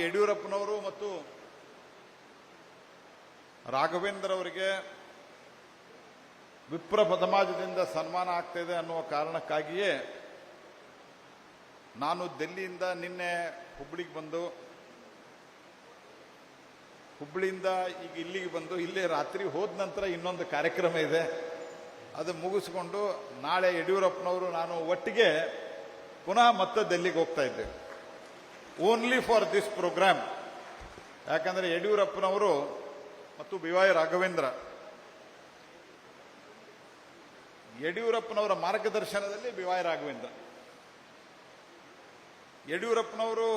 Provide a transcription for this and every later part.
ಯಡಿಯೂರಪ್ಪನವರು ಮತ್ತು ರಾಘವೇಂದ್ರ ಅವರಿಗೆ ವಿಪ್ರ ಸಮಾಜದಿಂದ ಸನ್ಮಾನ ಆಗ್ತಾ ಇದೆ ಅನ್ನುವ ಕಾರಣಕ್ಕಾಗಿಯೇ ನಾನು ದಿಲ್ಲಿಯಿಂದ ನಿನ್ನೆ ಹುಬ್ಬಳ್ಳಿಗೆ ಬಂದು, ಹುಬ್ಬಳ್ಳಿಯಿಂದ ಈಗ ಇಲ್ಲಿಗೆ ಬಂದು, ಇಲ್ಲೇ ರಾತ್ರಿ ಹೋದ ನಂತರ ಇನ್ನೊಂದು ಕಾರ್ಯಕ್ರಮ ಇದೆ, ಅದು ಮುಗಿಸ್ಕೊಂಡು ನಾಳೆ ಯಡಿಯೂರಪ್ಪನವರು ನಾನು ಒಟ್ಟಿಗೆ ಪುನಃ ಮತ್ತೆ ದಿಲ್ಲಿಗೆ ಹೋಗ್ತಾ ಇದ್ದೇವೆ. Only for this program. ಯಾಕಂದರೆ ಯಡಿಯೂರಪ್ಪನವರು ಮತ್ತು BY ರಾಘವೇಂದ್ರ, ಯಡಿಯೂರಪ್ಪನವರ ಮಾರ್ಗದರ್ಶನದಲ್ಲಿ BY ರಾಘವೇಂದ್ರ, ಯಡಿಯೂರಪ್ಪನವರು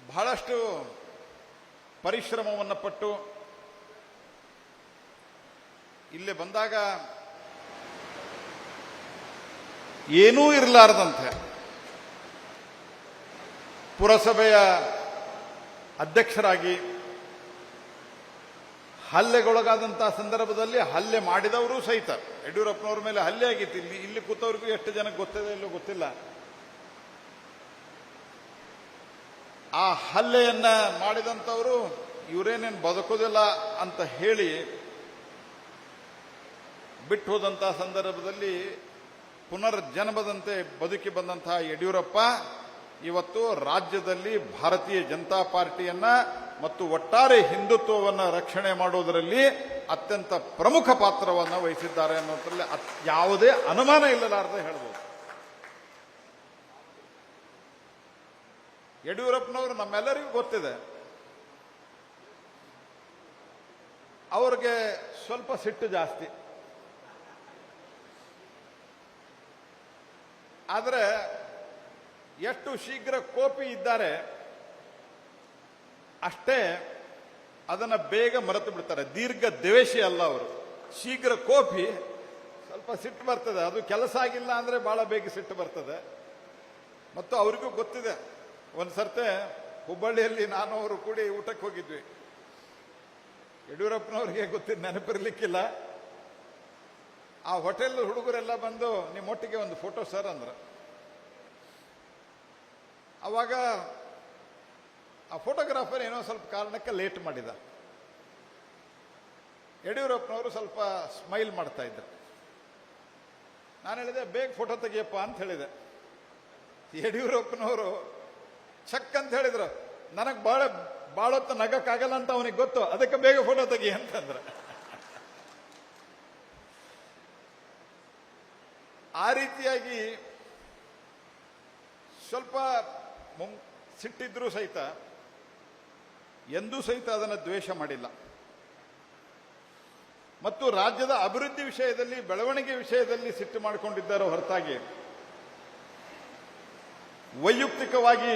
ಬಹಳಷ್ಟು ಪರಿಶ್ರಮವನ್ನು ಪಟ್ಟು ಇಲ್ಲಿ ಬಂದಾಗ ಏನೂ ಇರಲಾರದಂತೆ ಪುರಸಭೆಯ ಅಧ್ಯಕ್ಷರಾಗಿ ಹಲ್ಲೆಗೊಳಗಾದಂತಹ ಸಂದರ್ಭದಲ್ಲಿ ಹಲ್ಲೆ ಮಾಡಿದವರು ಸಹಿತ, ಯಡಿಯೂರಪ್ಪನವ್ರ ಮೇಲೆ ಹಲ್ಲೆ ಆಗಿತ್ತು. ಇಲ್ಲಿ ಕೂತವ್ರಿಗೂ ಎಷ್ಟು ಜನಕ್ಕೆ ಗೊತ್ತಿದೆ ಇಲ್ಲೋ ಗೊತ್ತಿಲ್ಲ. ಆ ಹಲ್ಲೆಯನ್ನ ಮಾಡಿದಂಥವರು ಇವರೇನೇನು ಬದುಕೋದಿಲ್ಲ ಅಂತ ಹೇಳಿ ಬಿಟ್ಟು ಹೋದಂತಹ ಸಂದರ್ಭದಲ್ಲಿ ಪುನರ್ಜನ್ಮದಂತೆ ಬದುಕಿ ಬಂದಂತಹ ಯಡಿಯೂರಪ್ಪ ಇವತ್ತು ರಾಜ್ಯದಲ್ಲಿ ಭಾರತೀಯ ಜನತಾ ಪಾರ್ಟಿಯನ್ನ ಮತ್ತು ಒಟ್ಟಾರೆ ಹಿಂದುತ್ವವನ್ನು ರಕ್ಷಣೆ ಮಾಡುವುದರಲ್ಲಿ ಅತ್ಯಂತ ಪ್ರಮುಖ ಪಾತ್ರವನ್ನು ವಹಿಸಿದ್ದಾರೆ ಅನ್ನೋದ್ರಲ್ಲಿ ಯಾವುದೇ ಅನುಮಾನ ಇಲ್ಲಲಾರದೆ ಹೇಳ್ಬೋದು. ಯಡಿಯೂರಪ್ಪನವರು ನಮ್ಮೆಲ್ಲರಿಗೂ ಗೊತ್ತಿದೆ, ಅವ್ರಿಗೆ ಸ್ವಲ್ಪ ಸಿಟ್ಟು ಜಾಸ್ತಿ. ಆದರೆ ಎಷ್ಟು ಶೀಘ್ರ ಕೋಪಿ ಇದ್ದಾರೆ ಅಷ್ಟೇ ಅದನ್ನು ಬೇಗ ಮರೆತು ಬಿಡ್ತಾರೆ. ದೀರ್ಘ ದ್ವೇಷಿ ಅಲ್ಲ ಅವರು, ಶೀಘ್ರ ಕೋಪಿ. ಸ್ವಲ್ಪ ಸಿಟ್ಟು ಬರ್ತದೆ, ಅದು ಕೆಲಸ ಆಗಿಲ್ಲ ಅಂದ್ರೆ ಬಹಳ ಬೇಗ ಸಿಟ್ಟು ಬರ್ತದೆ. ಮತ್ತು ಅವರಿಗೂ ಗೊತ್ತಿದೆ. ಒಂದ್ಸರ್ತೆ ಹುಬ್ಬಳ್ಳಿಯಲ್ಲಿ ನಾನು ಅವರು ಕೂಡಿ ಊಟಕ್ಕೆ ಹೋಗಿದ್ವಿ. ಯಡಿಯೂರಪ್ಪನವ್ರಿಗೆ ಗೊತ್ತಿದ್ದು ನೆನಪಿರ್ಲಿಕ್ಕಿಲ್ಲ. ಆ ಹೋಟೆಲ್ ಹುಡುಗರೆಲ್ಲ ಬಂದು ನಿಮ್ಮೊಟ್ಟಿಗೆ ಒಂದು ಫೋಟೋ ಸರ್ ಅಂದ್ರ. ಅವಾಗ ಆ ಫೋಟೋಗ್ರಾಫರ್ ಏನೋ ಸ್ವಲ್ಪ ಕಾರಣಕ್ಕೆ ಲೇಟ್ ಮಾಡಿದ. ಯಡಿಯೂರಪ್ಪನವರು ಸ್ವಲ್ಪ ಸ್ಮೈಲ್ ಮಾಡ್ತಾ ಇದ್ರು. ನಾನು ಹೇಳಿದೆ ಬೇಗ ಫೋಟೋ ತೆಗಿಯಪ್ಪ ಅಂತ ಹೇಳಿದೆ. ಯಡಿಯೂರಪ್ಪನವರು ಚಕ್ ಅಂತ ಹೇಳಿದ್ರು. ನನಗೆ ಬಹಳ ಹೊತ್ತು ನಗಕ್ಕಾಗಲ್ಲ ಅಂತ ಅವನಿಗೆ ಗೊತ್ತು, ಅದಕ್ಕೆ ಬೇಗ ಫೋಟೋ ತೆಗಿ ಅಂತಂದ್ರೆ. ಆ ರೀತಿಯಾಗಿ ಸ್ವಲ್ಪ ಸಿಟ್ಟಿದ್ರೂ ಸಹಿತ ಎಂದೂ ಸಹಿತ ಅದನ್ನು ದ್ವೇಷ ಮಾಡಿಲ್ಲ. ಮತ್ತು ರಾಜ್ಯದ ಅಭಿವೃದ್ಧಿ ವಿಷಯದಲ್ಲಿ, ಬೆಳವಣಿಗೆ ವಿಷಯದಲ್ಲಿ ಸಿಟ್ಟು ಮಾಡಿಕೊಂಡಿದ್ದಾರೋ ಹೊರತಾಗಿ ವೈಯಕ್ತಿಕವಾಗಿ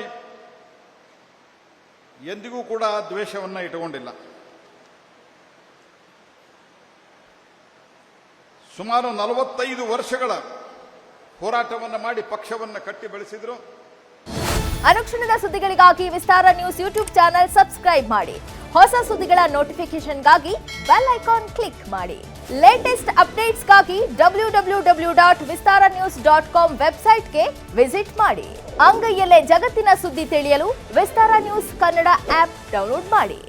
ಎಂದಿಗೂ ಕೂಡ ದ್ವೇಷವನ್ನು ಇಟ್ಟುಕೊಂಡಿಲ್ಲ. ಸುಮಾರು 45 ವರ್ಷಗಳ ಹೋರಾಟವನ್ನು ಮಾಡಿ ಪಕ್ಷವನ್ನು ಕಟ್ಟಿ ಬೆಳೆಸಿದ್ರು. ಅನುಕ್ಷಣದ ಸುದ್ದಿಗಳಿಗಾಗಿ ವಿಸ್ತಾರ ನ್ಯೂಸ್ ಯೂಟ್ಯೂಬ್ ಚಾನೆಲ್ ಸಬ್ಸ್ಕ್ರೈಬ್ ಮಾಡಿ. ಹೊಸ ಸುದ್ದಿಗಳ ನೋಟಿಫಿಕೇಶನ್ಗಾಗಿ ಬೆಲ್ ಐಕಾನ್ ಕ್ಲಿಕ್ ಮಾಡಿ. ಲೇಟೆಸ್ಟ್ ಅಪ್ಡೇಟ್ಸ್ಗಾಗಿ www.vistaranews.com ವೆಬ್ಸೈಟ್ಗೆ ವಿಸಿಟ್ ಮಾಡಿ. ಅಂಗೈಯಲ್ಲೇ ಜಗತ್ತಿನ ಸುದ್ದಿ ತಿಳಿಯಲು ವಿಸ್ತಾರ ನ್ಯೂಸ್ ಕನ್ನಡ ಆಪ್ ಡೌನ್ಲೋಡ್ ಮಾಡಿ.